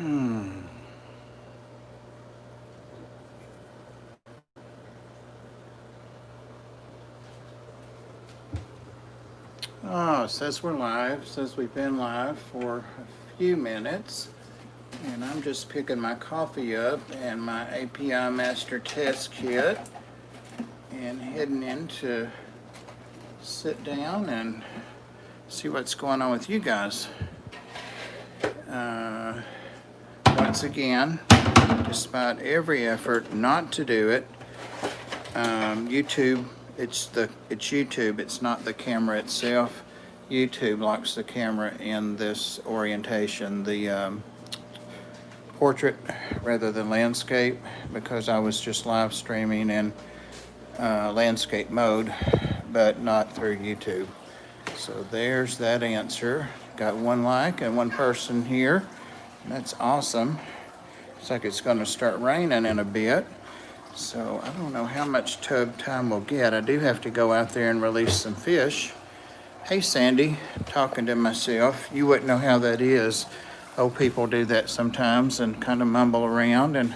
Oh, it says we're live. It says we've been live for a few minutes. And I'm just picking my coffee up and my API Master Test Kit and heading in to sit down and see what's going on with you guys. Once again, despite every effort not to do it, YouTube, it's YouTube, it's not the camera itself. YouTube locks the camera in this orientation, the portrait rather than landscape, because I was just live streaming in landscape mode, but not through YouTube. So there's that answer. Got one like and one person here. That's awesome. Looks like it's going to start raining in a bit. So I don't know how much tub time we'll get. I do have to go out there and release some fish. Hey Sandy, talking to myself. You wouldn't know how that is. Old people do that sometimes and kind of mumble around, and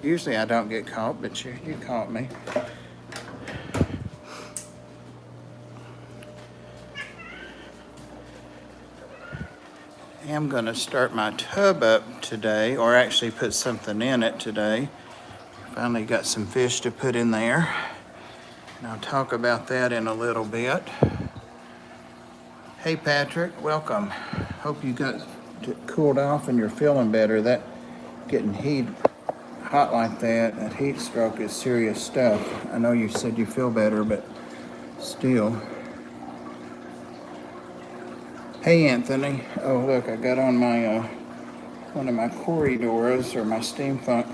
usually I don't get caught, but you caught me. I'm going to start my tub up today, or actually put something in it today. Finally got some fish to put in there, and I'll talk about that in a little bit. Hey Patrick, welcome. Hope you got cooled off and you're feeling better. That getting hot like that heat stroke is serious stuff. I know you said you feel better, but still. Hey Anthony, oh look, I got on my one of my corridors or my steampunk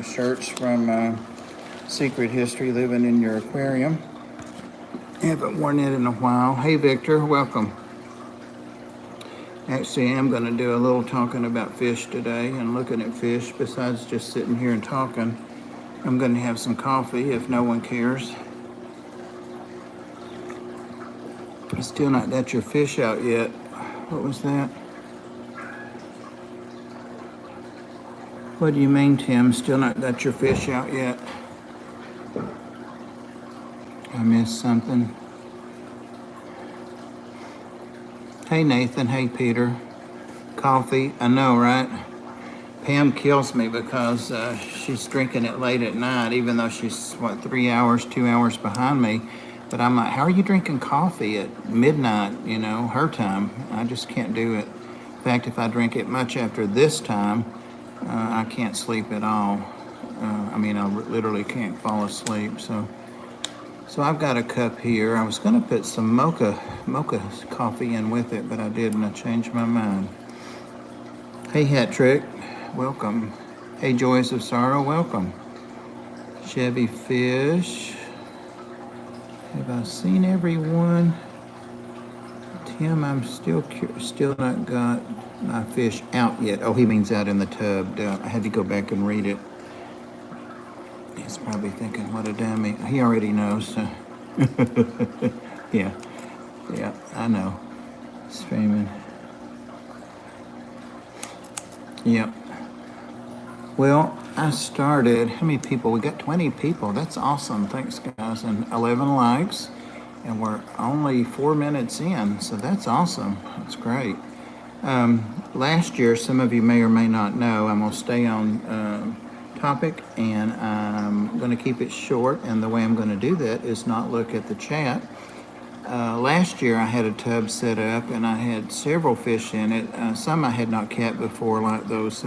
shirts from Secret History, Living in Your Aquarium. Haven't worn it in a while. Hey Victor, welcome. Actually, I'm going to do a little talking about fish today and looking at fish. Besides just sitting here and talking, I'm going to have some coffee if no one cares. Still not got your fish out yet. What was that? What do you mean, Tim? Still not got your fish out yet? I missed something. Hey Nathan, hey Peter. Coffee, I know, right? Pam kills me because she's drinking it late at night, even though she's, 2 hours behind me. But I'm like, how are you drinking coffee at midnight, her time? I just can't do it. In fact, if I drink it much after this time, I can't sleep at all. I literally can't fall asleep. So I've got a cup here. I was going to put some mocha coffee in with it, but I didn't. I changed my mind. Hey, Hat Trick, welcome. Hey, Joys of Sorrow, welcome. Chevy Fish. Have I seen everyone? Tim, I'm still not got my fish out yet. Oh, he means out in the tub. I had to go back and read it. He's probably thinking, what a dummy. He already knows. Yeah, I know. Streaming. Yep. Well, I started, how many people? We got 20 people. That's awesome. Thanks, guys. And 11 likes. And we're only 4 minutes in, so that's awesome. That's great. Last year, some of you may or may not know, I'm going to stay on topic, and I'm going to keep it short. And the way I'm going to do that is not look at the chat. Last year, I had a tub set up, and I had several fish in it. Some I had not kept before, like those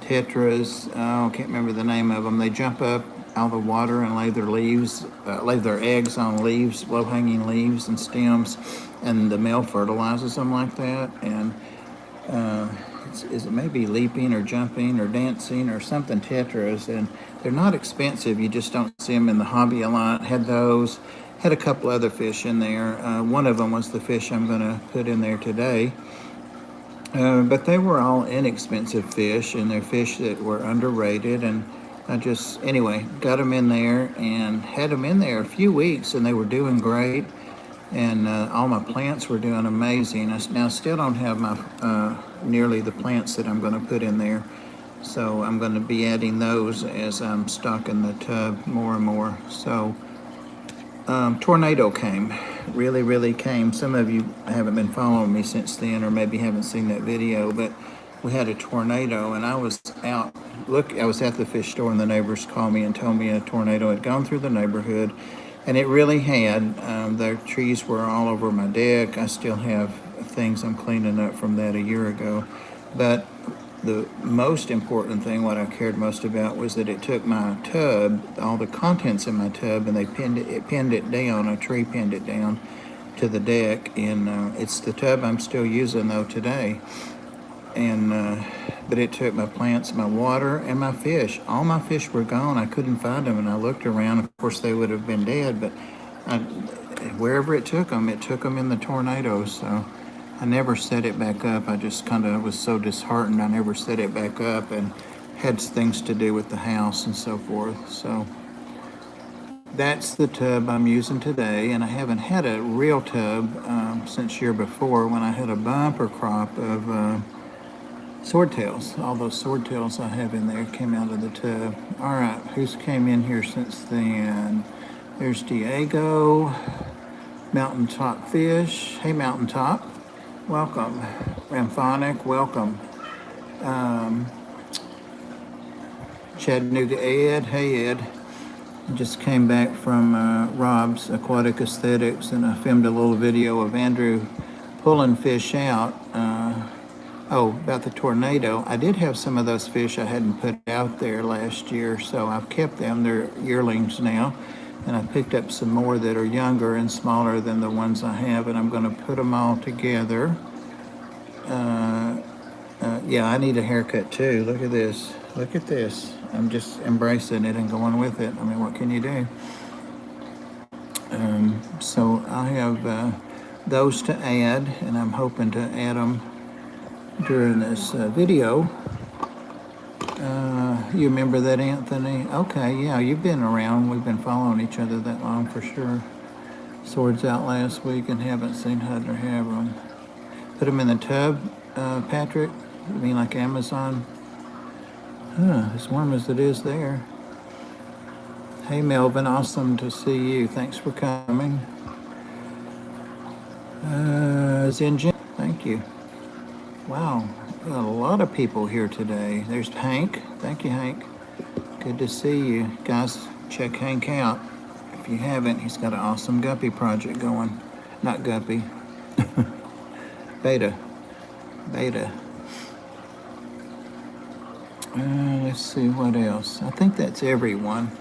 tetras. I can't remember the name of them. They jump up out of the water and lay their eggs on leaves, low-hanging leaves and stems, and the male fertilizes them like that. And is it maybe leaping or jumping or dancing or something tetras, and they're not expensive. You just don't see them in the hobby a lot. Had those. Had a couple other fish in there. One of them was the fish I'm going to put in there today. But they were all inexpensive fish, and they're fish that were underrated. And I just, anyway, got them in there and had them in there a few weeks, and they were doing great. and all my plants were doing amazing. Now still don't have my nearly the plants that I'm going to put in there, so I'm going to be adding those as I'm stocking the tub more and more. So tornado came, really came. Some of you haven't been following me since then, or maybe haven't seen that video, but we had a tornado, and I was out. Look, I was at the fish store, and the neighbors called me and told me a tornado had gone through the neighborhood, and it really had. The trees were all over my deck. I still have things I'm cleaning up from that a year ago, but the most important thing, what I cared most about, was that it took my tub, all the contents in my tub, and they pinned it down. A tree pinned it down to the deck, and it's the tub I'm still using though today. And but it took my plants, my water, and my fish. All my fish were gone. I couldn't find them, and I looked around. Of course, they would have been dead, but wherever it took them in the tornado. So I never set it back up. I just kind of was so disheartened. I never set it back up, and had things to do with the house and so forth. So that's the tub I'm using today, and I haven't had a real tub since year before, when I had a bumper crop of swordtails. All those swordtails I have in there came out of the tub. All right, who's came in here since then? There's Diego, Mountaintop Fish. Hey, Mountaintop, welcome. Ramphonic, welcome. Chattanooga Ed, hey Ed. I just came back from Rob's Aquatic Aesthetics, and I filmed a little video of Andrew pulling fish out. About the tornado. I did have some of those fish I hadn't put out there last year, so I've kept them. They're yearlings now, and I picked up some more that are younger and smaller than the ones I have, and I'm going to put them all together. Yeah, I need a haircut too. Look at this. Look at this. I'm just embracing it and going with it. I mean, what can you do? So I have those to add, and I'm hoping to add them during this video. You remember that, Anthony? Okay, yeah, you've been around. We've been following each other that long for sure. Swords out last week and haven't seen Hudler have them. Put them in the tub, Patrick? You mean like Amazon? As warm as it is there. Hey, Melvin, awesome to see you. Thanks for coming. Zinjin, thank you. Wow, we got a lot of people here today. There's Hank. Thank you, Hank. Good to see you. Guys, check Hank out. If you haven't, he's got an awesome guppy project going. Not guppy. Beta. Let's see what else. I think that's everyone.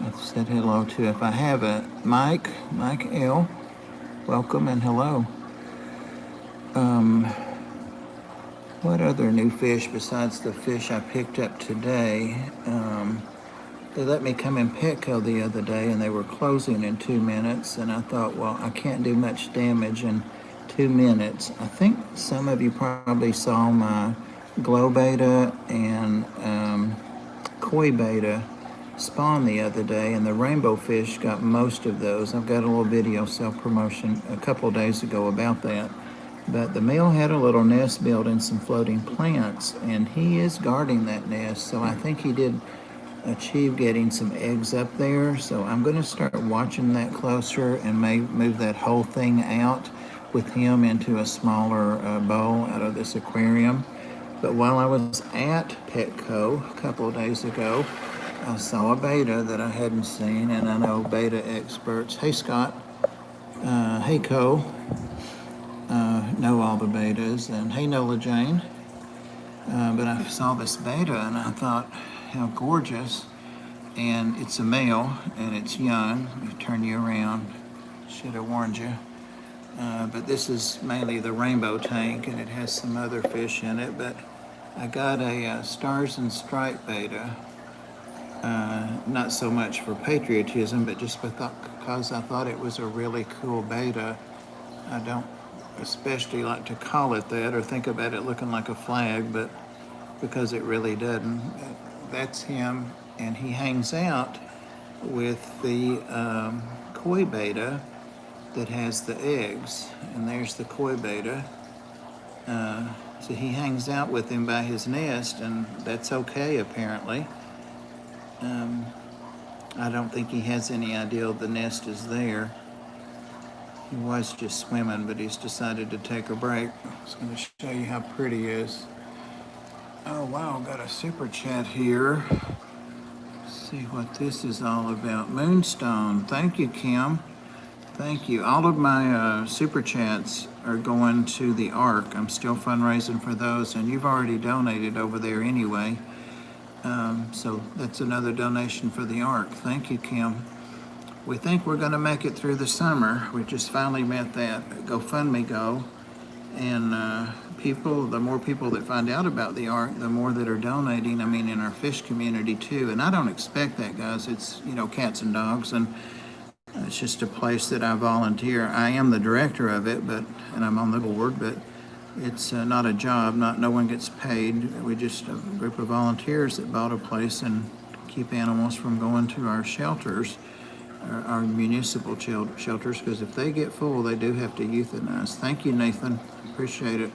I've said hello to. If I haven't, Mike L. Welcome and hello. What other new fish besides the fish I picked up today? They let me come in Petco the other day, and they were closing in 2 minutes, and I thought, well, I can't do much damage in 2 minutes. I think some of you probably saw my glow beta and koi beta spawn the other day, and the rainbow fish got most of those. I've got a little video self-promotion a couple of days ago about that. But the male had a little nest built in some floating plants, and he is guarding that nest, so I think he did achieve getting some eggs up there. So I'm going to start watching that closer and may move that whole thing out with him into a smaller bowl out of this aquarium. But while I was at Petco a couple of days ago, I saw a beta that I hadn't seen, and I know beta experts. Hey, Scott. Hey, Co. Know all the betas. And hey, Nola Jane. But I saw this beta, and I thought, how gorgeous. And it's a male, and it's young. Let me turn you around. Should have warned you. But this is mainly the rainbow tank, and it has some other fish in it. But I got a Stars and Stripe beta. Not so much for patriotism, but just because I thought it was a really cool beta. I don't especially like to call it that or think about it looking like a flag, but because it really doesn't. That's him, and he hangs out with the koi beta that has the eggs, and there's the koi beta. So he hangs out with him by his nest, and that's okay apparently. I don't think he has any idea the nest is there. He was just swimming, but he's decided to take a break. I was going to show you how pretty he is. Oh wow, got a super chat here. Let's see what this is all about. Moonstone. Thank you, Kim. Thank you. All of my super chats are going to the Ark. I'm still fundraising for those, and you've already donated over there anyway. So that's another donation for the Ark. Thank you, Kim. We think we're going to make it through the summer. We just finally met that GoFundMe goal. And the more people that find out about the Ark, the more that are donating. I mean, in our fish community too. And I don't expect that, guys. It's, cats and dogs. And it's just a place that I volunteer. I am the director of it, and I'm on the board, but it's not a job. No one gets paid. We just a group of volunteers that bought a place and keep animals from going to our shelters, our municipal shelters, because if they get full, they do have to euthanize. Thank you, Nathan. Appreciate it.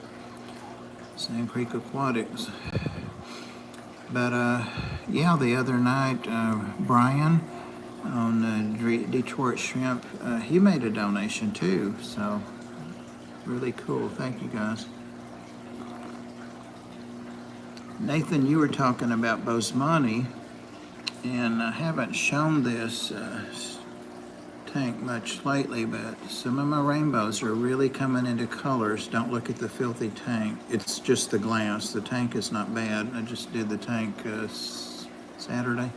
Sand Creek Aquatics. But yeah, the other night, Brian on Detroit Shrimp, he made a donation too. So really cool. Thank you, guys. Nathan, you were talking about Bosemani, and I haven't shown this tank much lately, but some of my rainbows are really coming into colors. Don't look at the filthy tank. It's just the glass. The tank is not bad. I just did the tank Saturday.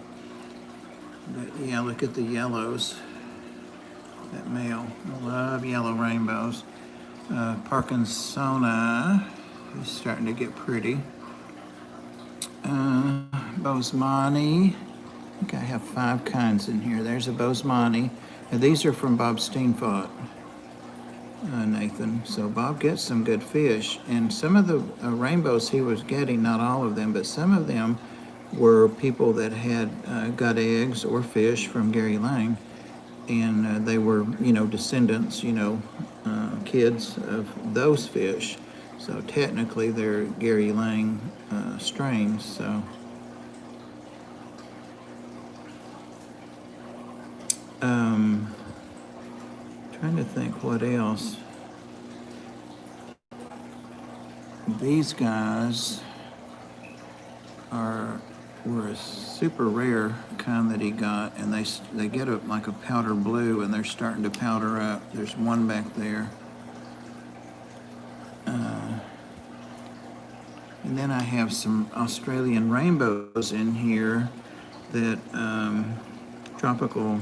But yeah, look at the yellows. That male. I love yellow rainbows. Parkinsona is starting to get pretty. Bosemani. I think I have 5 kinds in here. There's a Bosemani. And these are from Bob Steenfott, Nathan. So Bob gets some good fish. And some of the rainbows he was getting, not all of them, but some of them were people that had got eggs or fish from Gary Lang. And they were, descendants, kids of those fish. So technically they're Gary Lang strains. So trying to think what else. These guys were a super rare kind that he got, and they get like a powder blue, and they're starting to powder up. There's one back there. And then I have some Australian rainbows in here that Tropical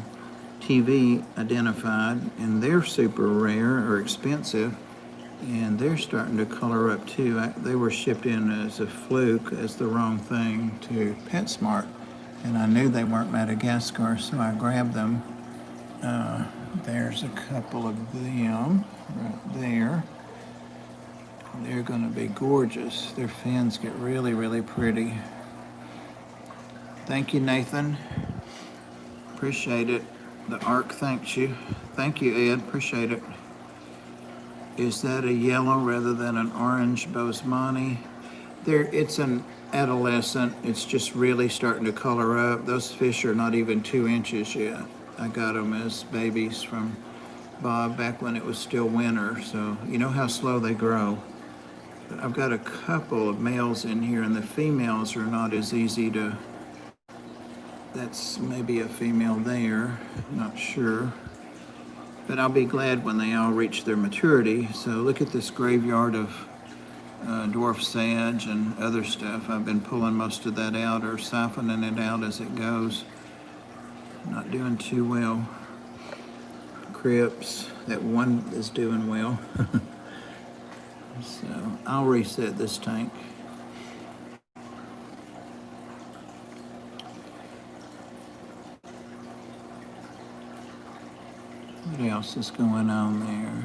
TV identified, and they're super rare or expensive, and they're starting to color up too. They were shipped in as a fluke, as the wrong thing to PetSmart, and I knew they weren't Madagascar, so I grabbed them. There's a couple of them right there. They're going to be gorgeous. Their fins get really, really pretty. Thank you, Nathan. Appreciate it. The Ark thanks you. Thank you, Ed. Appreciate it. Is that a yellow rather than an orange Bosemani? It's an adolescent. It's just really starting to color up. Those fish are not even 2 inches yet. I got them as babies from Bob back when it was still winter. So you know how slow they grow. But I've got a couple of males in here, and the females are not as easy to. That's maybe a female there, not sure. But I'll be glad when they all reach their maturity. So look at this graveyard of dwarf sage and other stuff. I've been pulling most of that out or siphoning it out as it goes. Not doing too well. Crips, that one is doing well. So I'll reset this tank. What else is going on there?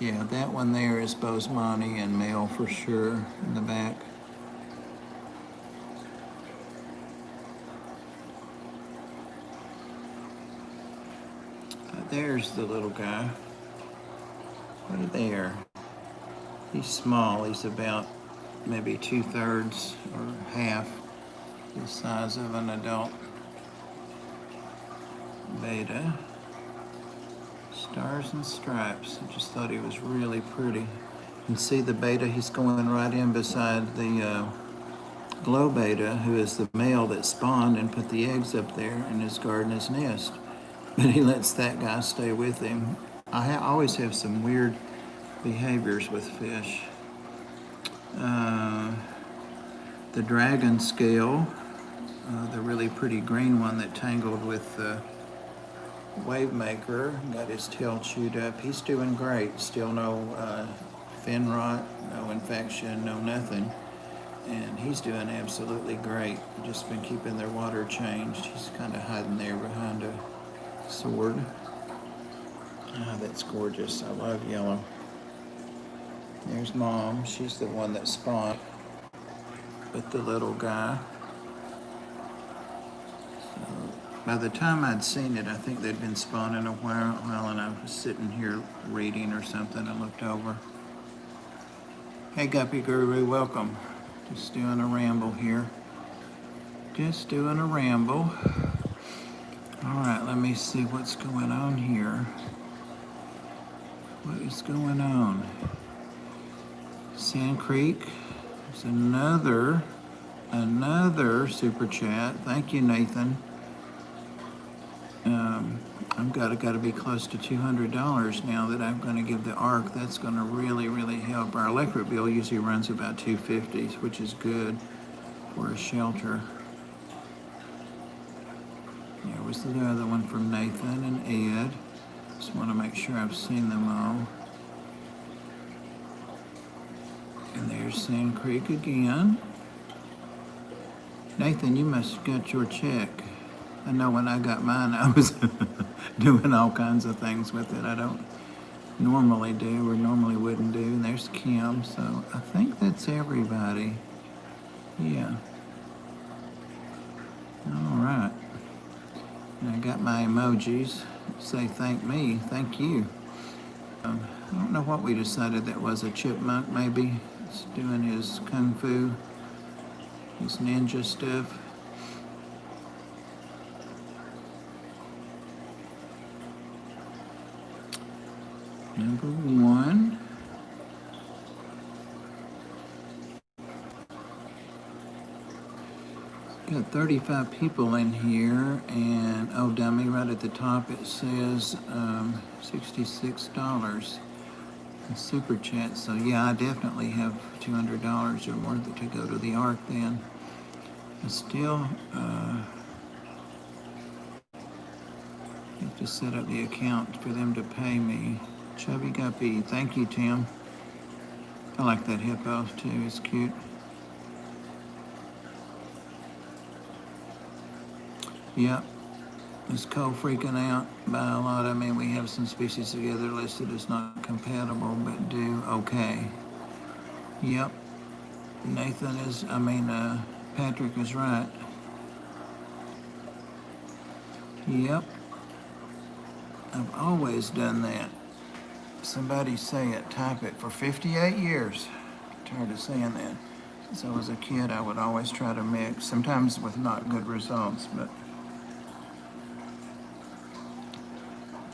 Yeah, that one there is Bosemani and male for sure in the back. There's the little guy. Right there. He's small. He's about maybe 2/3 or half the size of an adult beta. Stars and stripes. I just thought he was really pretty. You can see the beta, he's going right in beside the glow beta, who is the male that spawned and put the eggs up there in his garden, his nest. But he lets that guy stay with him. I always have some weird behaviors with fish. The dragon scale, the really pretty green one that tangled with the wave maker, got his tail chewed up. He's doing great. Still no fin rot, no infection, no nothing. And he's doing absolutely great. Just been keeping their water changed. He's kind of hiding there behind a sword. Ah, that's gorgeous. I love yellow. There's Mom. She's the one that spawned with the little guy. So by the time I'd seen it, I think they'd been spawning a while, and I was sitting here reading or something and looked over. Hey, Guppy Guru, welcome. Just doing a ramble here. Just doing a ramble. All right, let me see what's going on here. What is going on? Sand Creek. There's another super chat. Thank you, Nathan. I've got to be close to $200 now that I'm going to give the ARC. That's going to really, really help. Our electric bill usually runs about $250, which is good for a shelter. There was the other one from Nathan and Ed. Just want to make sure I've seen them all. And there's Sand Creek again. Nathan, you must have got your check. I know when I got mine, I was doing all kinds of things with it I don't normally do or normally wouldn't do. And there's Kim, so I think that's everybody. Yeah. All right. And I got my emojis. Say thank me, thank you. I don't know what we decided that was, a chipmunk maybe. He's doing his kung fu, his ninja stuff. Number one. Got 35 people in here, and oh dummy, right at the top it says $66 in super chat. So yeah, I definitely have $200 or more to go to the ARC then. I still have to set up the account for them to pay me. Chubby Guppy, thank you, Tim. I like that hippo too, it's cute. Yep, it's cold freaking out by a lot. I mean, we have some species together listed as not compatible, but do okay. Yep, Patrick is right. Yep, I've always done that. Somebody say it, type it, for 58 years. Tired of saying that. Since I was a kid, I would always try to mix, sometimes with not good results, but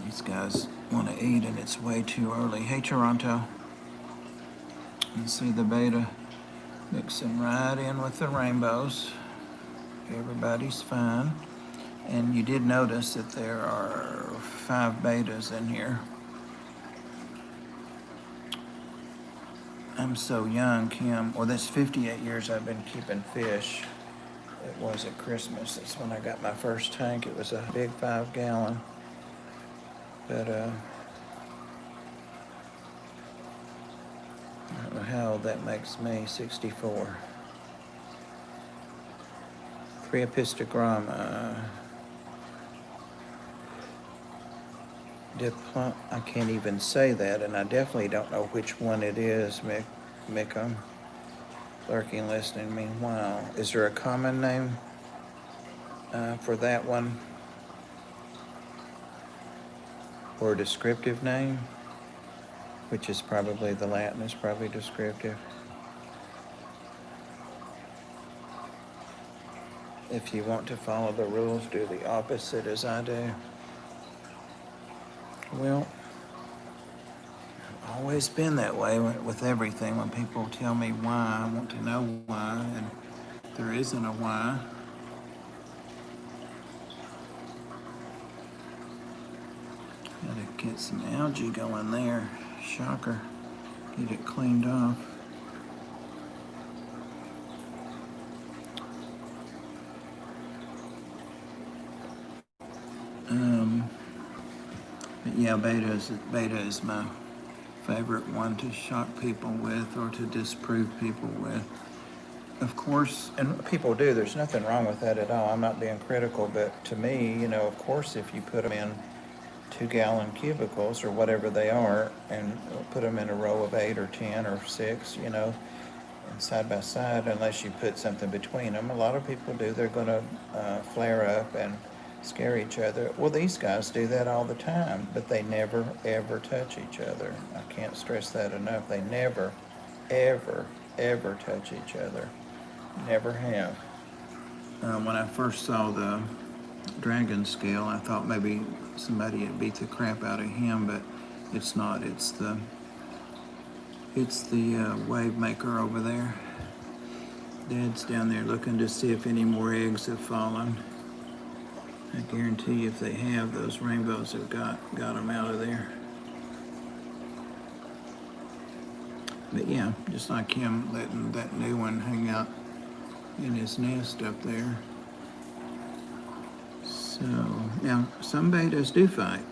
these guys want to eat and it's way too early. Hey, Toronto. You see the beta mixing right in with the rainbows. Everybody's fine. And you did notice that there are 5 betas in here. I'm so young, Kim. Well, that's 58 years I've been keeping fish. It was at Christmas. That's when I got my first tank. It was a big 5-gallon. But I don't know how old that makes me, 64. Priapistogramma. I can't even say that, and I definitely don't know which one it is, Mickham. Lurking, listening, meanwhile. Is there a common name for that one? or a descriptive name, which is probably the Latin is probably descriptive. If you want to follow the rules, do the opposite as I do. Well, I've always been that way with everything. When people tell me why, I want to know why, and there isn't a why. Gotta get some algae going there. Shocker. Get it cleaned off. But yeah, beta is my favorite one to shock people with or to disprove people with. Of course, and people do, there's nothing wrong with that at all. I'm not being critical, but to me, of course, if you put them in 2-gallon cubicles or whatever they are and put them in a row of 8 or 10 or 6, and side by side, unless you put something between them, a lot of people do, they're going to flare up and scare each other. Well, these guys do that all the time, but they never, ever touch each other. I can't stress that enough. They never, ever, ever touch each other. Never have. When I first saw the dragon scale, I thought maybe somebody had beat the crap out of him, but it's not. It's the wave maker over there. Dad's down there looking to see if any more eggs have fallen. I guarantee you if they have, those rainbows have got them out of there. But yeah, just like him letting that new one hang out in his nest up there. So now some betas do fight.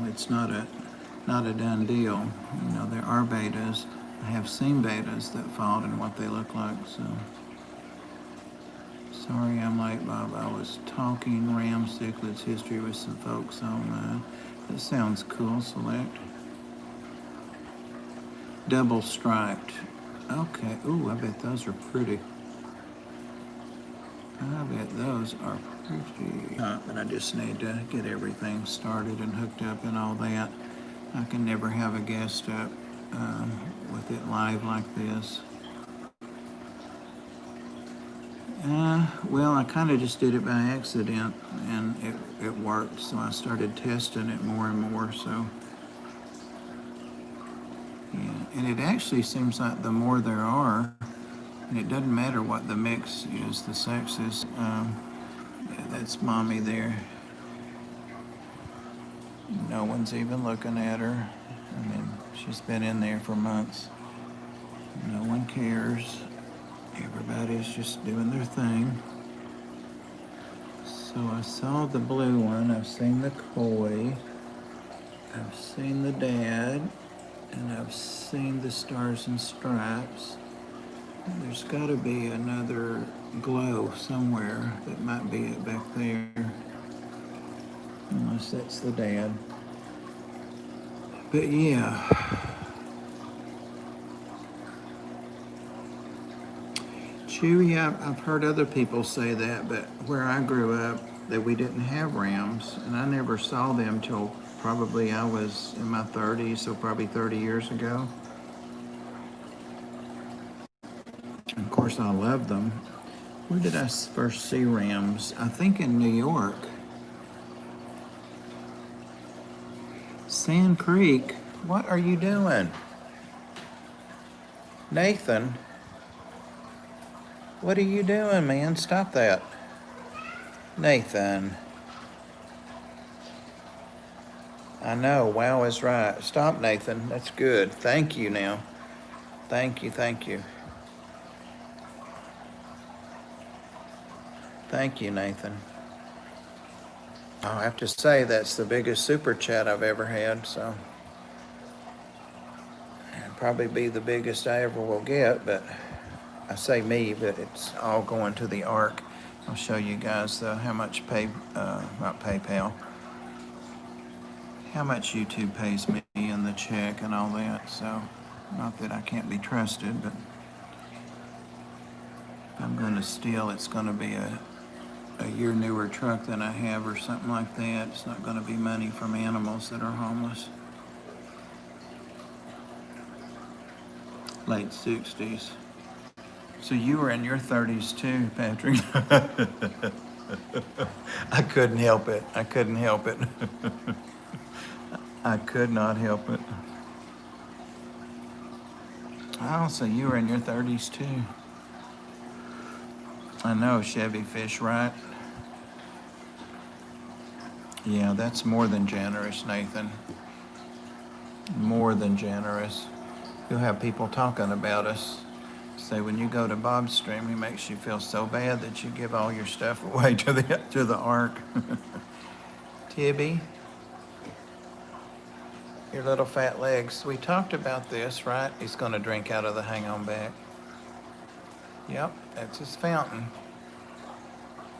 It's not a done deal. There are betas. I have seen betas that fought and what they look like. So sorry I'm late, Bob. I was talking ram cichlids history with some folks on that sounds cool. Select double striped. Okay. Ooh, I bet those are pretty. I bet those are pretty. But I just need to get everything started and hooked up and all that. I can never have a guest up with it live like this. Well, I kind of just did it by accident, and it worked. So I started testing it more and more. So yeah, and it actually seems like the more there are, and it doesn't matter what the mix is, the sexes. Yeah, that's mommy there. No one's even looking at her. I mean, she's been in there for months. No one cares. Everybody's just doing their thing. So I saw the blue one. I've seen the koi. I've seen the dad. And I've seen the stars and stripes. There's got to be another glow somewhere that might be it back there. Unless that's the dad. But yeah. Chewy, I've heard other people say that, but where I grew up, that we didn't have rams, and I never saw them till probably I was in my 30s, so probably 30 years ago. And of course, I loved them. Where did I first see rams? I think in New York. Sand Creek, what are you doing? Nathan, what are you doing, man? Stop that. Nathan. I know, wow is right. Stop, Nathan. That's good. Thank you now. Thank you, thank you. Thank you, Nathan. I'll have to say that's the biggest super chat I've ever had, so it'll probably be the biggest I ever will get, but I say me, but it's all going to the ARC. I'll show you guys how much not PayPal, how much YouTube pays me in the check and all that. So, not that I can't be trusted, but if I'm going to steal, it's going to be a a year newer truck than I have or something like that. It's not going to be money from animals that are homeless. Late 60s. So you were in your 30s too, Patrick. I couldn't help it. I couldn't help it. I could not help it. Oh, so you were in your 30s too. I know, Chevy Fish, right? Yeah, that's more than generous, Nathan. More than generous. You'll have people talking about us. Say when you go to Bob's stream, he makes you feel so bad that you give all your stuff away to the ark. Tibby, your little fat legs. We talked about this, right? He's going to drink out of the hang on back. Yep, that's his fountain.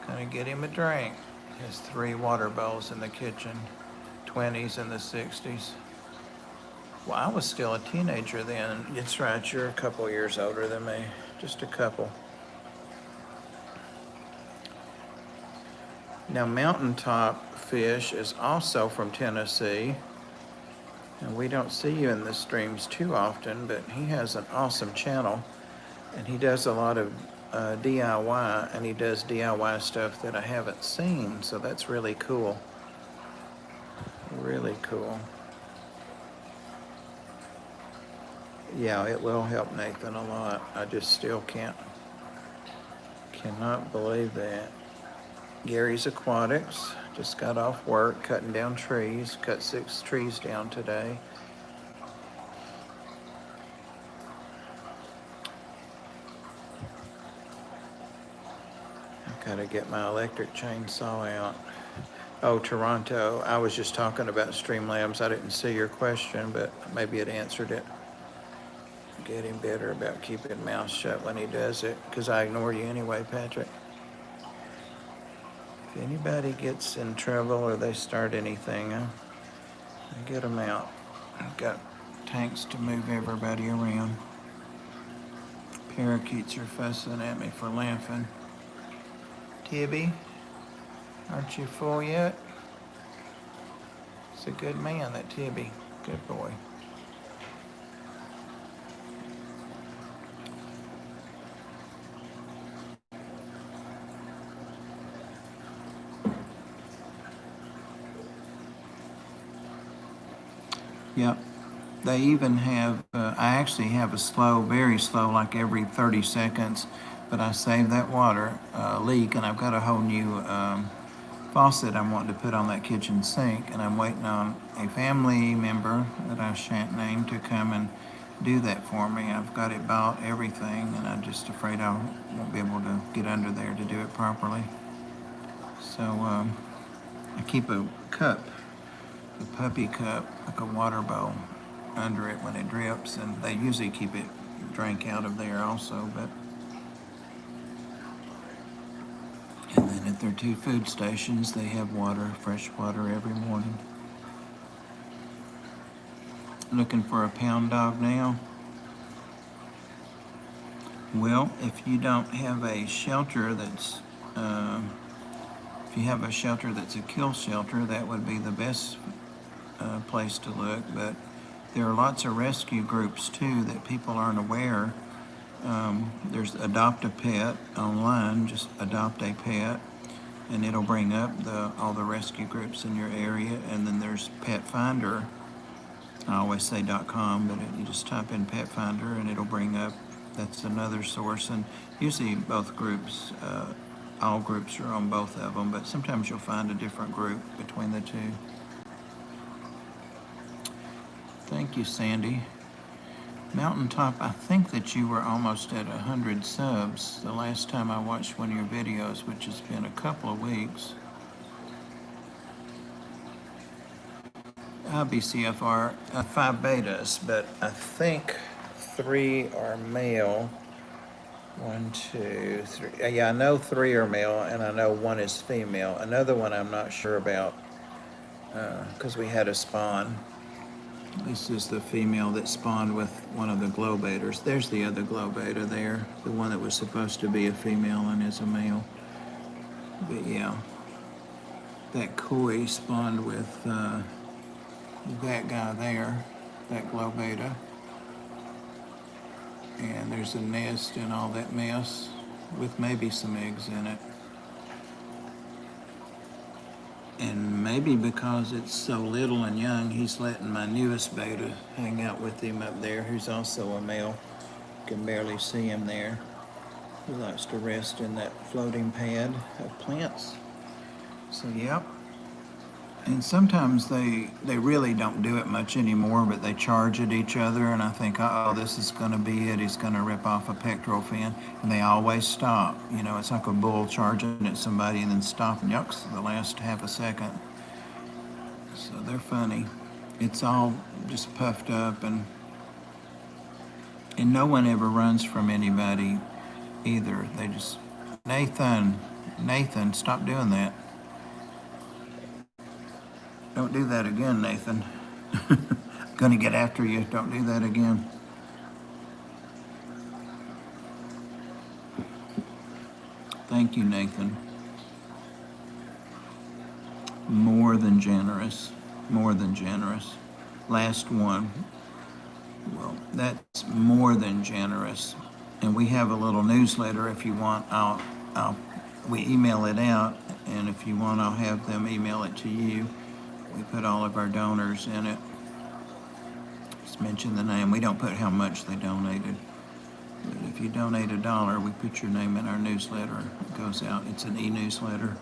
Gonna get him a drink. He has 3 water bowls in the kitchen, 20s and the 60s. Well, I was still a teenager then. It's right, you're a couple years older than me, just a couple. Now, Mountaintop Fish is also from Tennessee, and we don't see you in the streams too often, but he has an awesome channel, and he does a lot of DIY, and he does DIY stuff that I haven't seen, so that's really cool. Really cool. Yeah, it will help Nathan a lot. I just still cannot believe that. Gary's Aquatics just got off work cutting down trees, cut 6 trees down today. I've got to get my electric chainsaw out. Oh, Toronto, I was just talking about Streamlabs. I didn't see your question, but maybe it answered it. Getting better about keeping mouth shut when he does it, because I ignore you anyway, Patrick. If anybody gets in trouble or they start anything, I get them out. I've got tanks to move everybody around. Parakeets are fussing at me for laughing. Tibby, aren't you full yet? He's a good man, that Tibby. Good boy. Yep. They even have, I actually have a slow, very slow, like every 30 seconds, but I save that water leak, and I've got a whole new faucet I'm wanting to put on that kitchen sink, and I'm waiting on a family member that I shan't name to come and do that for me. I've got it bought, everything, and I'm just afraid I won't be able to get under there to do it properly. So I keep a cup, a puppy cup, like a water bowl under it when it drips, and they usually keep it drink out of there also, but and then at their 2 food stations they have water, fresh water every morning. Looking for a pound dog now? Well, if you don't have a shelter that's if you have a shelter that's a kill shelter, that would be the best place to look, but there are lots of rescue groups too that people aren't aware. There's Adopt a Pet online, just adopt a pet, and it'll bring up all the rescue groups in your area. And then there's Pet Finder. I always say .com, but you just type in Pet Finder and it'll bring up, that's another source. And usually both groups, all groups are on both of them, but sometimes you'll find a different group between the 2. Thank you, Sandy. Mountaintop, I think that you were almost at 100 subs the last time I watched one of your videos, which has been a couple of weeks. BCFR, 5 betas, but I think 3 are male. 1, 2, 3. Yeah, I know 3 are male, and I know 1 is female. Another one I'm not sure about, because we had a spawn. This is the female that spawned with one of the glow betas. There's the other glow beta there, the one that was supposed to be a female and is a male. But yeah, that koi spawned with that guy there, that glow beta. And there's a nest and all that mess with maybe some eggs in it. And maybe because it's so little and young, he's letting my newest beta hang out with him up there, who's also a male. You can barely see him there. He likes to rest in that floating pad of plants. So, yep. And sometimes they really don't do it much anymore, but they charge at each other, and I think, oh, this is going to be it. He's going to rip off a pectoral fin, and they always stop. You know, it's like a bull charging at somebody and then stopping. Yucks, the last half a second. So they're funny. It's all just puffed up, and no one ever runs from anybody either. They just, Nathan, stop doing that. Don't do that again, Nathan. Gonna get after you. Don't do that again. Thank you, Nathan. More than generous. More than generous. Last one. Well, that's more than generous. And we have a little newsletter if you want. We email it out, and if you want, I'll have them email it to you. We put all of our donors in it. Just mention the name. We don't put how much they donated. But if you donate $1, we put your name in our newsletter. It goes out. It's an e-newsletter.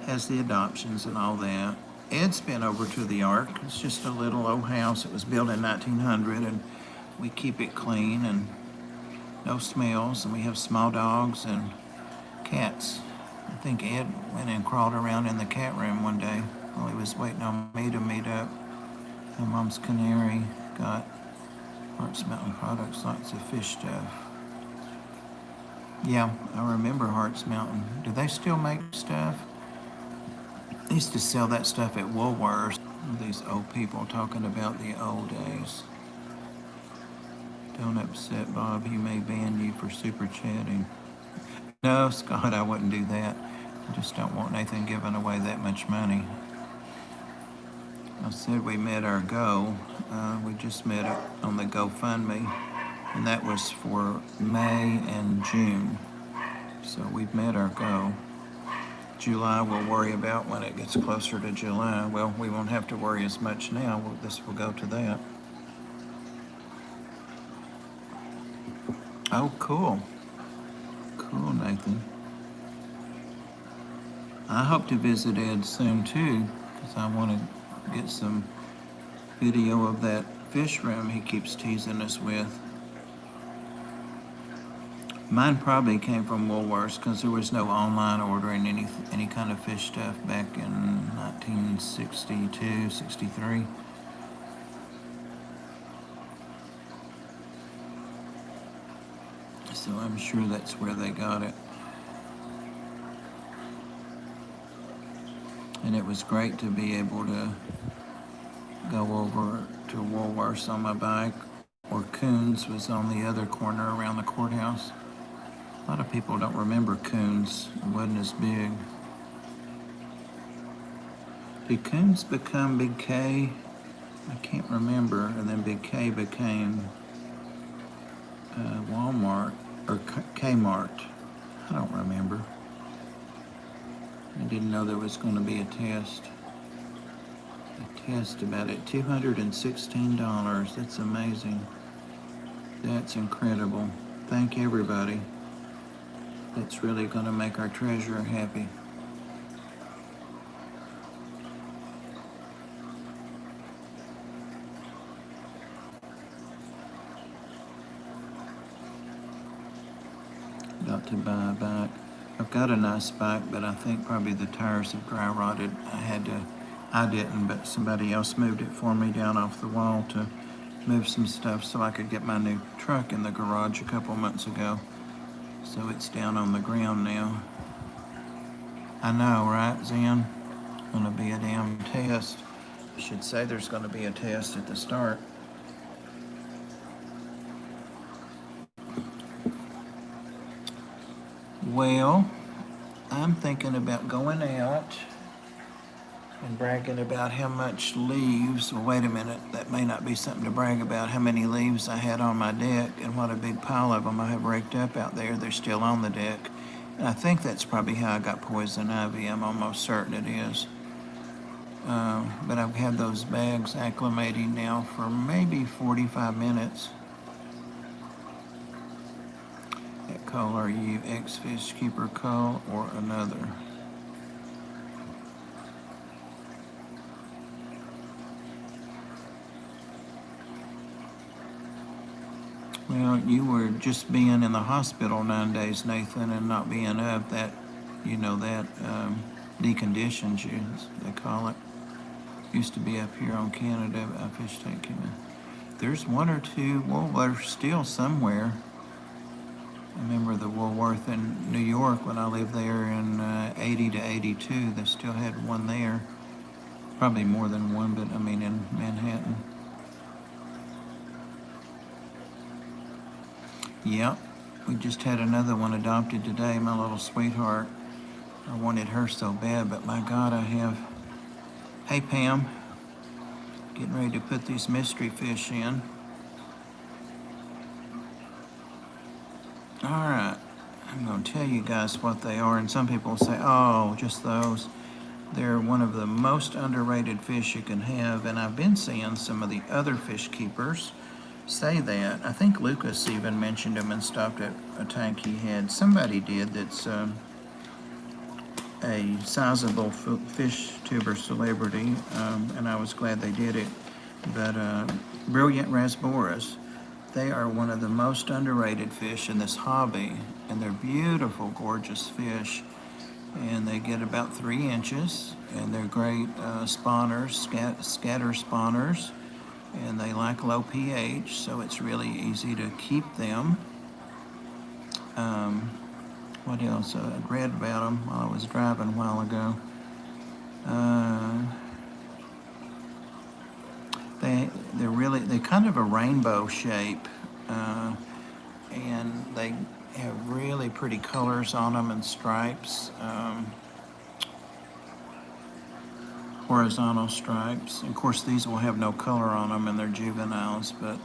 Has the adoptions and all that. Ed's been over to the Ark. It's just a little old house. It was built in 1900, and we keep it clean and no smells. And we have small dogs and cats. I think Ed went and crawled around in the cat room one day while he was waiting on me to meet up. My mom's canary got Hart's Mountain products, lots of fish stuff. Yeah, I remember Hart's Mountain. Do they still make stuff? They used to sell that stuff at Woolworths. These old people talking about the old days. Don't upset Bob, he may ban you for super chatting. No, Scott, I wouldn't do that. I just don't want Nathan giving away that much money. I said we met our goal. We just met it on the GoFundMe, and that was for May and June. So we've met our goal. July we'll worry about when it gets closer to July. Well, we won't have to worry as much now. This will go to that. Oh, cool. Cool, Nathan. I hope to visit Ed soon too, because I want to get some video of that fish room he keeps teasing us with. Mine probably came from Woolworths because there was no online ordering any kind of fish stuff back in 1962, 63. So I'm sure that's where they got it. And it was great to be able to go over to Woolworths on my bike, or Coons was on the other corner around the courthouse. A lot of people don't remember Coons. It wasn't as big. Did Coons become Big K? I can't remember. And then Big K became Walmart or Kmart. I don't remember. I didn't know there was going to be a test. A test about it. $216. That's amazing. That's incredible. Thank everybody. That's really going to make our treasurer happy. Got to buy a bike. I've got a nice bike, but I think probably the tires have dry rotted. I didn't, but somebody else moved it for me down off the wall to move some stuff so I could get my new truck in the garage a couple months ago. So it's down on the ground now. I know, right, Zen? Gonna be a damn test. I should say there's gonna be a test at the start. Well, I'm thinking about going out and bragging about how much leaves. Well, wait a minute, that may not be something to brag about. How many leaves I had on my deck and what a big pile of them I have raked up out there. They're still on the deck. And I think that's probably how I got poison ivy. I'm almost certain it is. But I've had those bags acclimating now for maybe 45 minutes. What coal are you, ex-fish keeper coal or another? Well, you were just being in the hospital 9 days, Nathan, and not being up. That, that deconditions you, they call it. Used to be up here on Canada, fish tank. There's one or two, well, there's still somewhere. I remember the Woolworth in New York when I lived there in 80 to 82. They still had one there. Probably more than one, but I mean in Manhattan. Yep, we just had another one adopted today, my little sweetheart. I wanted her so bad, but my God, I have. Hey, Pam, getting ready to put these mystery fish in. All right, I'm going to tell you guys what they are, and some people say, oh, just those. They're one of the most underrated fish you can have, and I've been seeing some of the other fish keepers say that. I think Lucas even mentioned them and stopped at a tank he had. Somebody did that's a sizable fish tuber celebrity, and I was glad they did it. But brilliant rasboras, they are one of the most underrated fish in this hobby, and they're beautiful, gorgeous fish. And they get about 3 inches, and they're great spawners, scatter spawners, and they like low pH, so it's really easy to keep them. What else? I read about them while I was driving a while ago. They're kind of a rainbow shape, and they have really pretty colors on them and stripes. Horizontal stripes. Of course, these will have no color on them and they're juveniles, but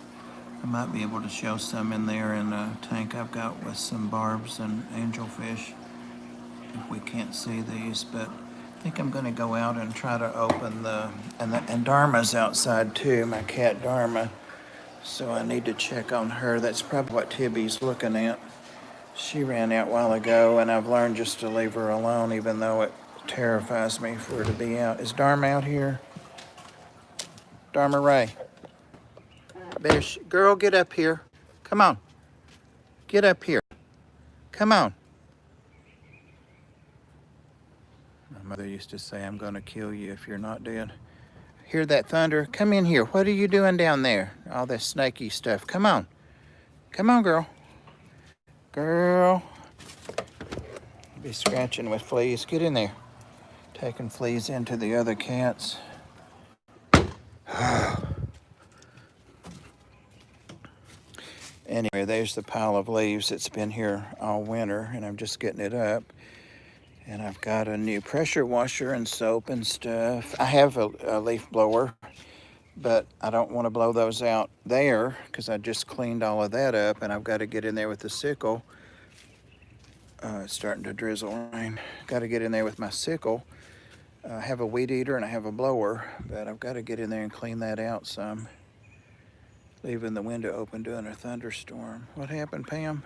I might be able to show some in there in a tank I've got with some barbs and angelfish if we can't see these. But I think I'm going to go out and try to open and Dharma's outside too, my cat Dharma. So I need to check on her. That's probably what Tibby's looking at. She ran out a while ago, and I've learned just to leave her alone, even though it terrifies me for her to be out. Is Dharma out here? Dharma Ray. Girl, get up here. Come on. Get up here. Come on. My mother used to say, I'm going to kill you if you're not dead. Hear that thunder? Come in here. What are you doing down there? All this snaky stuff. Come on. Come on, girl. Girl. Be scratching with fleas. Get in there. Taking fleas into the other cats. Anyway, there's the pile of leaves that's been here all winter, and I'm just getting it up. And I've got a new pressure washer and soap and stuff. I have a leaf blower, but I don't want to blow those out there because I just cleaned all of that up, and I've got to get in there with the sickle. It's starting to drizzle rain. Got to get in there with my sickle. I have a weed eater and I have a blower, but I've got to get in there and clean that out some. Leaving the window open during a thunderstorm. What happened, Pam?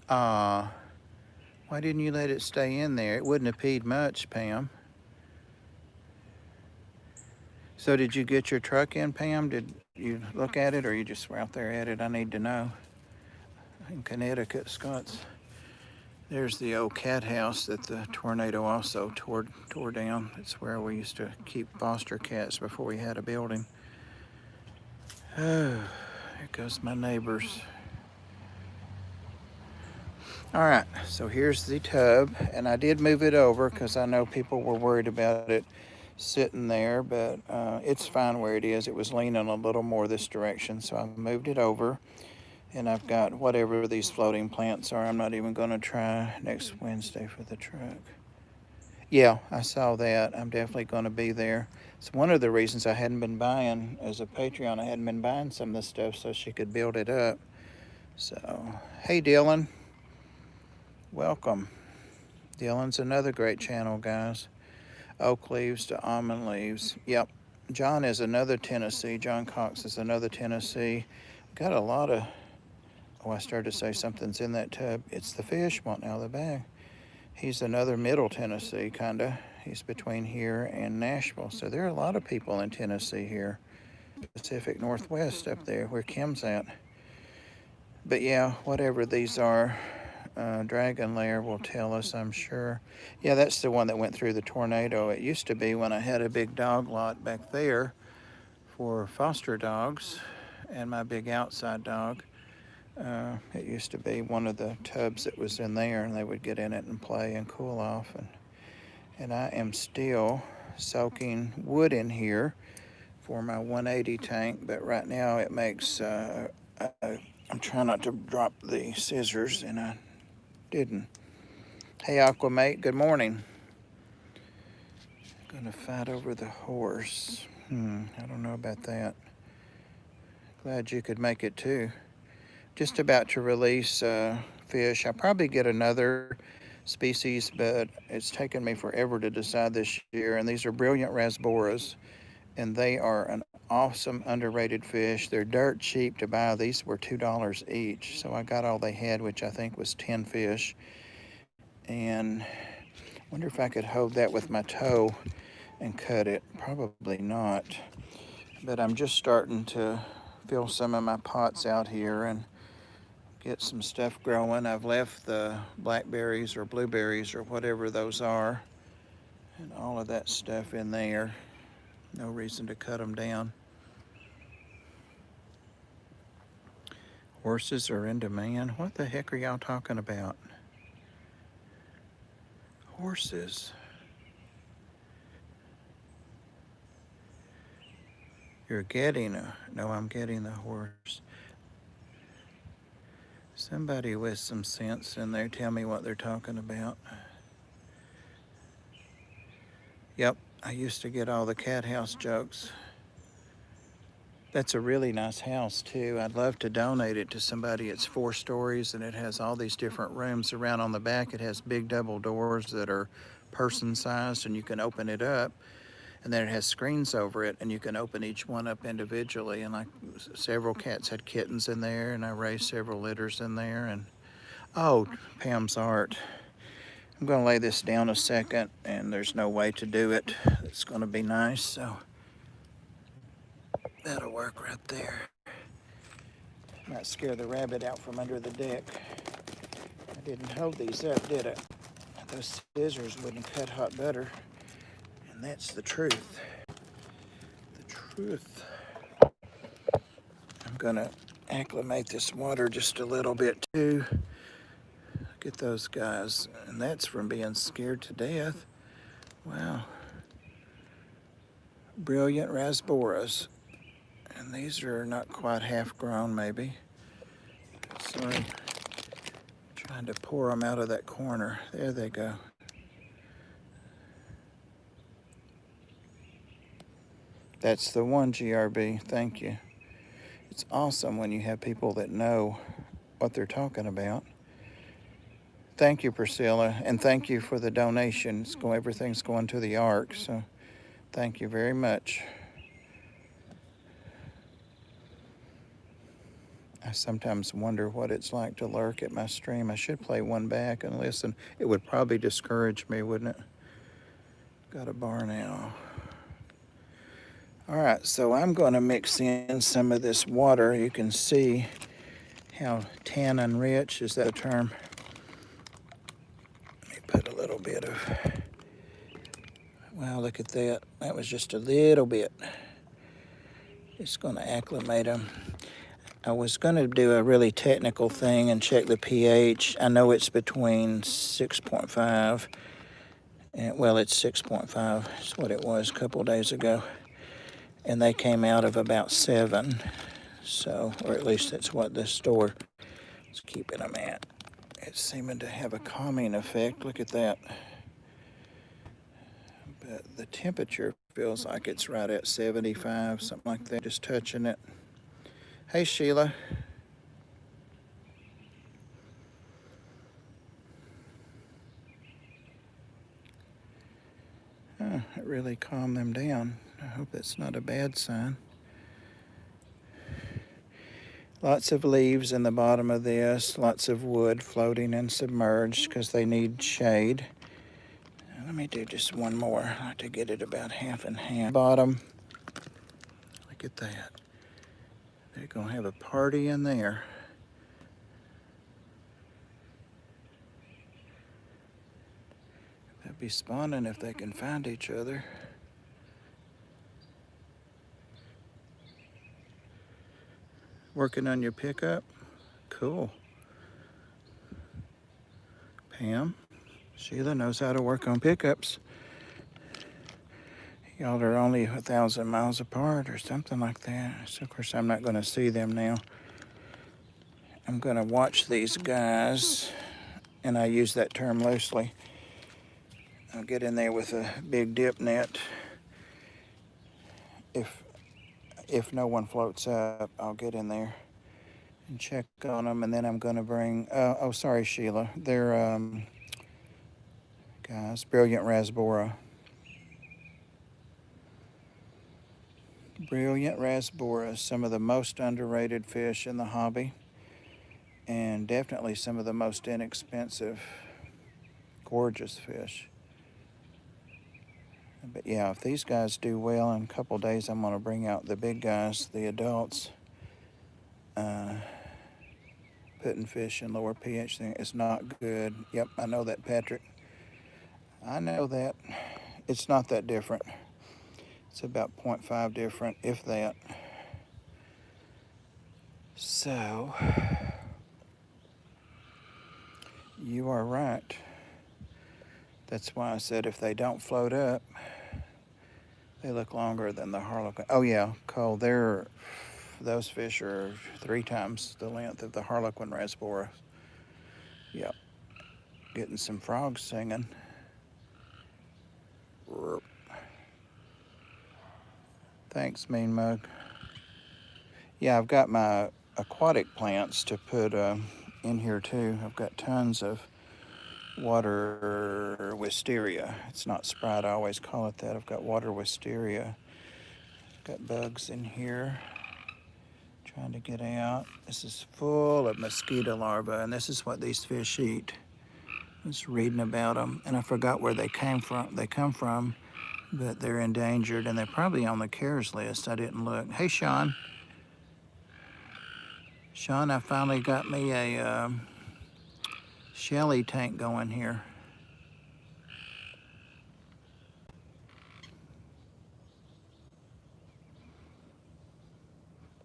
Why didn't you let it stay in there? It wouldn't have peed much, Pam. So did you get your truck in, Pam? Did you look at it, or you just were out there at it? I need to know. In Connecticut, Scott's. There's the old cat house that the tornado also tore down. It's where we used to keep foster cats before we had a building. Oh, here goes my neighbors. All right, so here's the tub, and I did move it over because I know people were worried about it sitting there, but it's fine where it is. It was leaning a little more this direction, so I moved it over. And I've got whatever these floating plants are. I'm not even going to try next Wednesday for the truck. Yeah, I saw that. I'm definitely going to be there. It's one of the reasons I hadn't been buying, as a Patreon, I hadn't been buying some of this stuff so she could build it up. So, hey Dylan, welcome. Dylan's another great channel, guys. Oak leaves to almond leaves. Yep. John is another Tennessee. John Cox is another Tennessee. Got a lot of, oh, I started to say something's in that tub. It's the fish wanting out of the bag. He's another middle Tennessee, kind of. He's between here and Nashville. So there are a lot of people in Tennessee here. Pacific Northwest up there where Kim's at. But yeah, whatever these are, Dragon Lair will tell us, I'm sure. Yeah, that's the one that went through the tornado. It used to be when I had a big dog lot back there for foster dogs and my big outside dog. It used to be one of the tubs that was in there, and they would get in it and play and cool off. And I am still soaking wood in here for my 180 tank, but right now it makes, I'm trying not to drop the scissors, and I didn't. Hey Aquamate, good morning. Gonna fight over the horse. I don't know about that. Glad you could make it too. Just about to release fish. I'll probably get another species, but it's taken me forever to decide this year. And these are brilliant rasboras, and they are an awesome underrated fish. They're dirt cheap to buy. These were $2 each, so I got all they had, which I think was 10 fish. And I wonder if I could hold that with my toe and cut it. Probably not, but I'm just starting to fill some of my pots out here and get some stuff growing. I've left the blackberries or blueberries or whatever those are and all of that stuff in there. No reason to cut them down. Horses are in demand. What the heck are y'all talking about? Horses. You're getting a, no, I'm getting the horse. Somebody with some sense in there, tell me what they're talking about. Yep, I used to get all the cat house jokes. That's a really nice house too. I'd love to donate it to somebody. It's 4 stories and it has all these different rooms around on the back. It has big double doors that are person sized and you can open it up. And then it has screens over it and you can open each one up individually. And like several cats had kittens in there and I raised several litters in there. And oh, Pam's art. I'm gonna lay this down a second and there's no way to do it. It's gonna be nice, so that'll work right there. Might scare the rabbit out from under the deck. I didn't hold these up, did I? Those scissors wouldn't cut hot butter. And that's the truth. The truth. I'm gonna acclimate this water just a little bit too. Look at those guys. And that's from being scared to death. Wow. Brilliant rasboras. And these are not quite half grown maybe. Sorry. Trying to pour them out of that corner. There they go. That's the one, GRB. Thank you. It's awesome when you have people that know what they're talking about. Thank you, Priscilla, and thank you for the donation. Everything's going to the Ark, so thank you very much. I sometimes wonder what it's like to lurk at my stream. I should play one back and listen. It would probably discourage me, wouldn't it? Got a bar now. All right, so I'm going to mix in some of this water. You can see how tannin rich, is that a term? Let me put a little bit of, wow, look at that. That was just a little bit. It's going to acclimate them. I was going to do a really technical thing and check the pH. I know it's between 6.5, and well, it's 6.5. It's what it was a couple days ago. And they came out of about 7. So, or at least that's what this store is keeping them at. It's seeming to have a calming effect. Look at that. But the temperature feels like it's right at 75, something like that, just touching it. Hey, Sheila. It really calmed them down. I hope that's not a bad sign. Lots of leaves in the bottom of this, lots of wood floating and submerged because they need shade. Let me do just one more. I like to get it about half and half. Bottom. Look at that. They're going to have a party in there. They'll be spawning if they can find each other. Working on your pickup? Cool. Pam, Sheila knows how to work on pickups. Y'all are only 1,000 miles apart or something like that. So, of course, I'm not going to see them now. I'm going to watch these guys, and I use that term loosely. I'll get in there with a big dip net. If no one floats up, I'll get in there and check on them, and then I'm going to bring, oh, sorry, Sheila. They're, guys, brilliant rasbora. Brilliant rasbora, some of the most underrated fish in the hobby, and definitely some of the most inexpensive, gorgeous fish. But yeah, if these guys do well, in a couple days I'm going to bring out the big guys, the adults. Putting fish in lower pH thing is not good. Yep, I know that, Patrick. I know that. It's not that different. It's about 0.5 different, if that. So, you are right. That's why I said if they don't float up, they look longer than the harlequin. Oh yeah, Cole, those fish are 3 times the length of the harlequin rasbora. Yep, getting some frogs singing. Thanks, Mean Mug. Yeah, I've got my aquatic plants to put in here too. I've got tons of water wisteria. It's not Sprite, I always call it that. I've got water wisteria. Got bugs in here trying to get out. This is full of mosquito larvae, and this is what these fish eat. I was reading about them, and I forgot where they came from. They come from, but they're endangered, and they're probably on the CARES list. I didn't look. Hey, Sean. Sean, I finally got me a Shelly tank going here.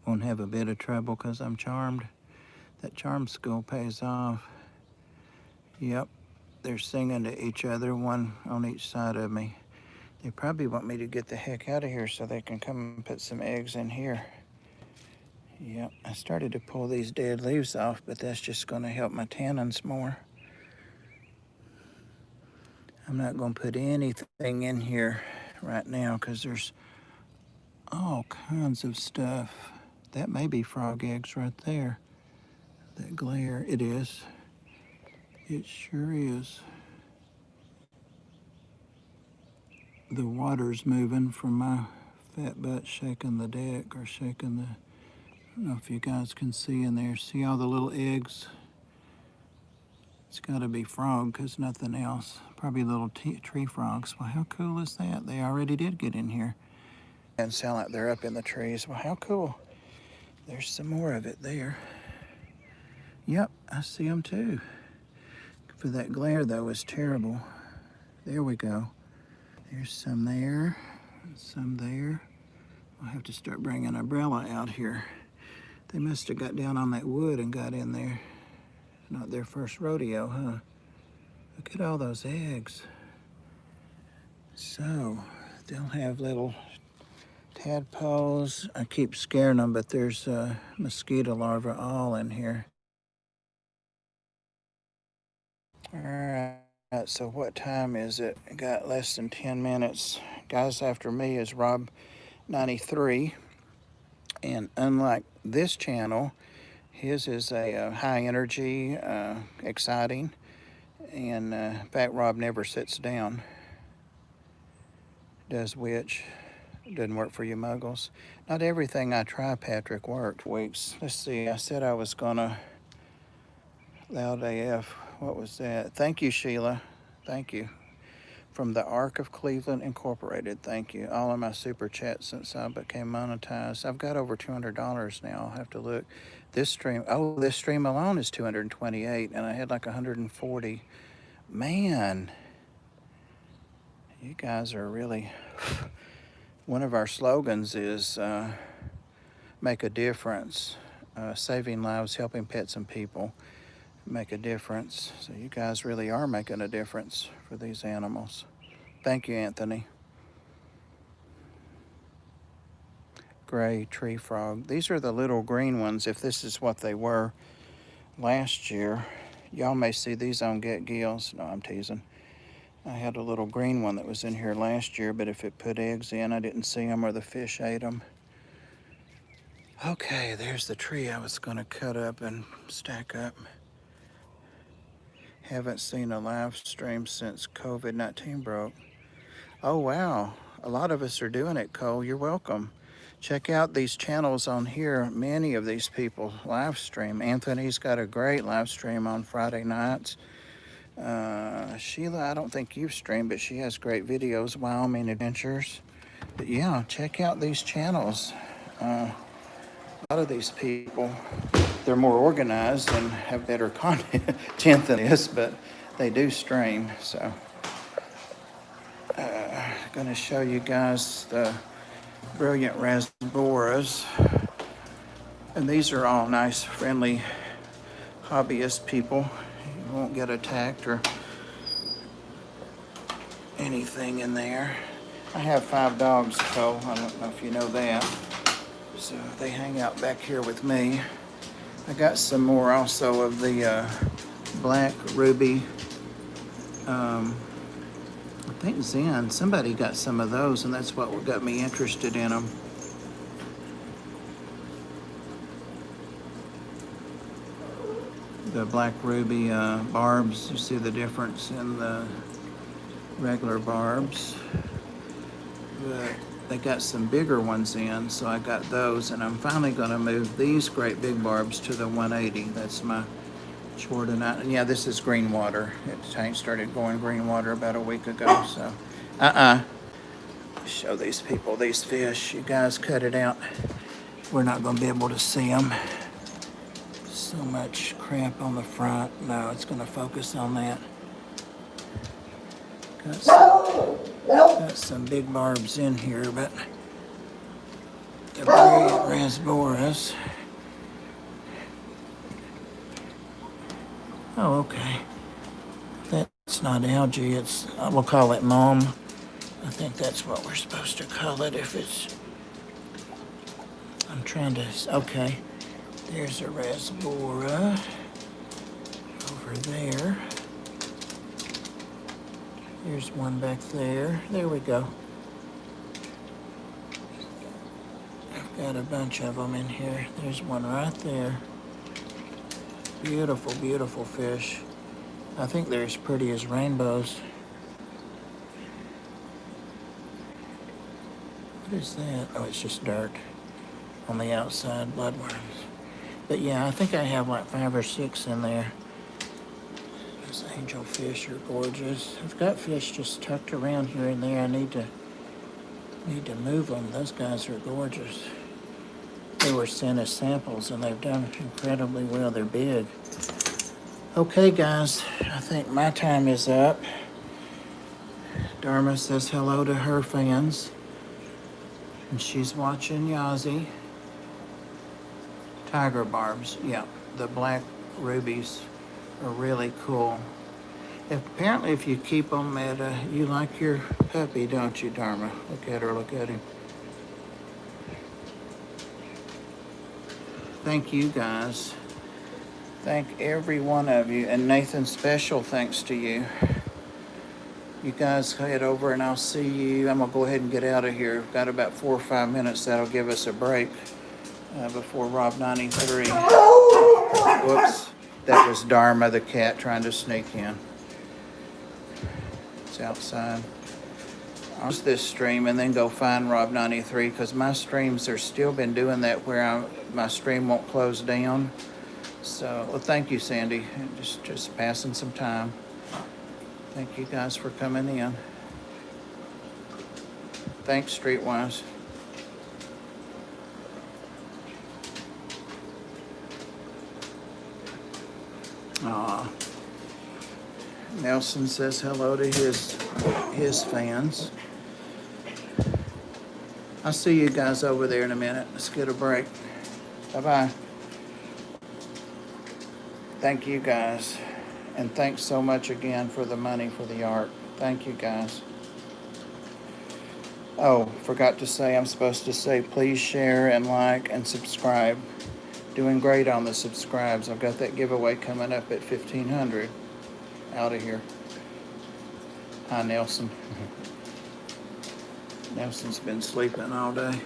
Won't have a bit of trouble because I'm charmed. That charm school pays off. Yep, they're singing to each other, one on each side of me. They probably want me to get the heck out of here so they can come and put some eggs in here. Yep, I started to pull these dead leaves off, but that's just going to help my tannins more. I'm not going to put anything in here right now because there's all kinds of stuff. That may be frog eggs right there. That glare, it is. It sure is. The water's moving from my fat butt shaking the deck or shaking the, I don't know if you guys can see in there. See all the little eggs? It's got to be frog because nothing else. Probably little tree frogs. Well, how cool is that? They already did get in here. And sound like they're up in the trees. Well, how cool. There's some more of it there. Yep, I see them too. For that glare though is terrible. There we go. There's some there, some there. I'll have to start bringing an umbrella out here. They must have got down on that wood and got in there. Not their first rodeo, huh? Look at all those eggs. So, they'll have little Tadpoles, I keep scaring them, but there's mosquito larvae all in here. All right, so what time is it? I got less than 10 minutes. Guys after me is Rob 93, and unlike this channel, his is a high energy, exciting, and in fact, Rob never sits down. Does which doesn't work for you muggles. Not everything I try, Patrick, worked. Weeks. Let's see. I said I was gonna loud AF. What was that? Thank you, Sheila. Thank you. From the Arc of Cleveland Incorporated. Thank you. All of my super chats since I became monetized. I've got over $200 now. I'll have to look. This stream. Oh, this stream alone is 228, and I had like 140. Man, you guys are really. One of our slogans is make a difference, saving lives, helping pets and people, make a difference. So you guys really are making a difference for these animals. Thank you, Anthony. Gray tree frog. These are the little green ones, if this is what they were last year. Y'all may see these on Get Gills. No, I'm teasing. I had a little green one that was in here last year, but if it put eggs in, I didn't see them or the fish ate them. Okay, there's the tree I was gonna cut up and stack up. Haven't seen a live stream since COVID-19 broke. Oh wow, a lot of us are doing it, Cole. You're welcome. Check out these channels on here. Many of these people live stream. Anthony's got a great live stream on Friday nights. Sheila, I don't think you've streamed, but she has great videos, Wyoming Adventures. But yeah, check out these channels. A lot of these people, they're more organized and have better content than this, but they do stream. So, gonna show you guys the brilliant rasboras. And these are all nice, friendly hobbyist people. You won't get attacked or anything in there. I have 5 dogs, Cole. I don't know if you know that. So they hang out back here with me. I got some more also of the black ruby. I think Zen, somebody got some of those, and that's what got me interested in them. The black ruby barbs, you see the difference in the regular barbs. But they got some bigger ones in, so I got those, and I'm finally going to move these great big barbs to the 180. That's my Jordan. Yeah, this is green water. It started going green water about a week ago, so show these people these fish. You guys cut it out. We're not going to be able to see them. So much crap on the front. No, it's going to focus on that. Got some big barbs in here, but the brilliant rasboras. Oh, okay. That's not algae. We'll call it mom. I think that's what we're supposed to call it if it's. I'm trying to. Okay. There's a rasbora over there. There's one back there. There we go. I've got a bunch of them in here. There's one right there. Beautiful, beautiful fish. I think they're as pretty as rainbows. What is that? Oh, it's just dirt on the outside, bloodworms. But yeah, I think I have like 5 or 6 in there. Those angelfish are gorgeous. I've got fish just tucked around here and there. I need to move them. Those guys are gorgeous. They were sent as samples and they've done incredibly well. They're big. Okay, guys, I think my time is up. Dharma says hello to her fans. And she's watching Yazi. Tiger barbs, yeah. The black rubies are really cool. Apparently, if you keep them at you like your puppy, don't you, Dharma? Look at her, look at him. thank you guys. Thank every one of you. And Nathan, special thanks to you. You guys head over and I'll see you. I'm going to go ahead and get out of here. We've got about 4 or 5 minutes. That'll give us a break before Rob 93. Whoops. That was Dharma, the cat, trying to sneak in. It's outside. I'll use this stream and then go find Rob 93 because my streams are still been doing that where my stream won't close down. So, well, thank you, Sandy. Just passing some time. Thank you guys for coming in. Thanks, Streetwise. Nelson says hello to his fans. I'll see you guys over there in a minute. Let's get a break. Bye-bye. Thank you guys. And thanks so much again for the money for the art. Thank you guys. Oh, forgot to say, I'm supposed to say please share and like and subscribe. Doing great on the subscribes. I've got that giveaway coming up at 1,500. Out of here. Hi, Nelson. Nelson's been sleeping all day.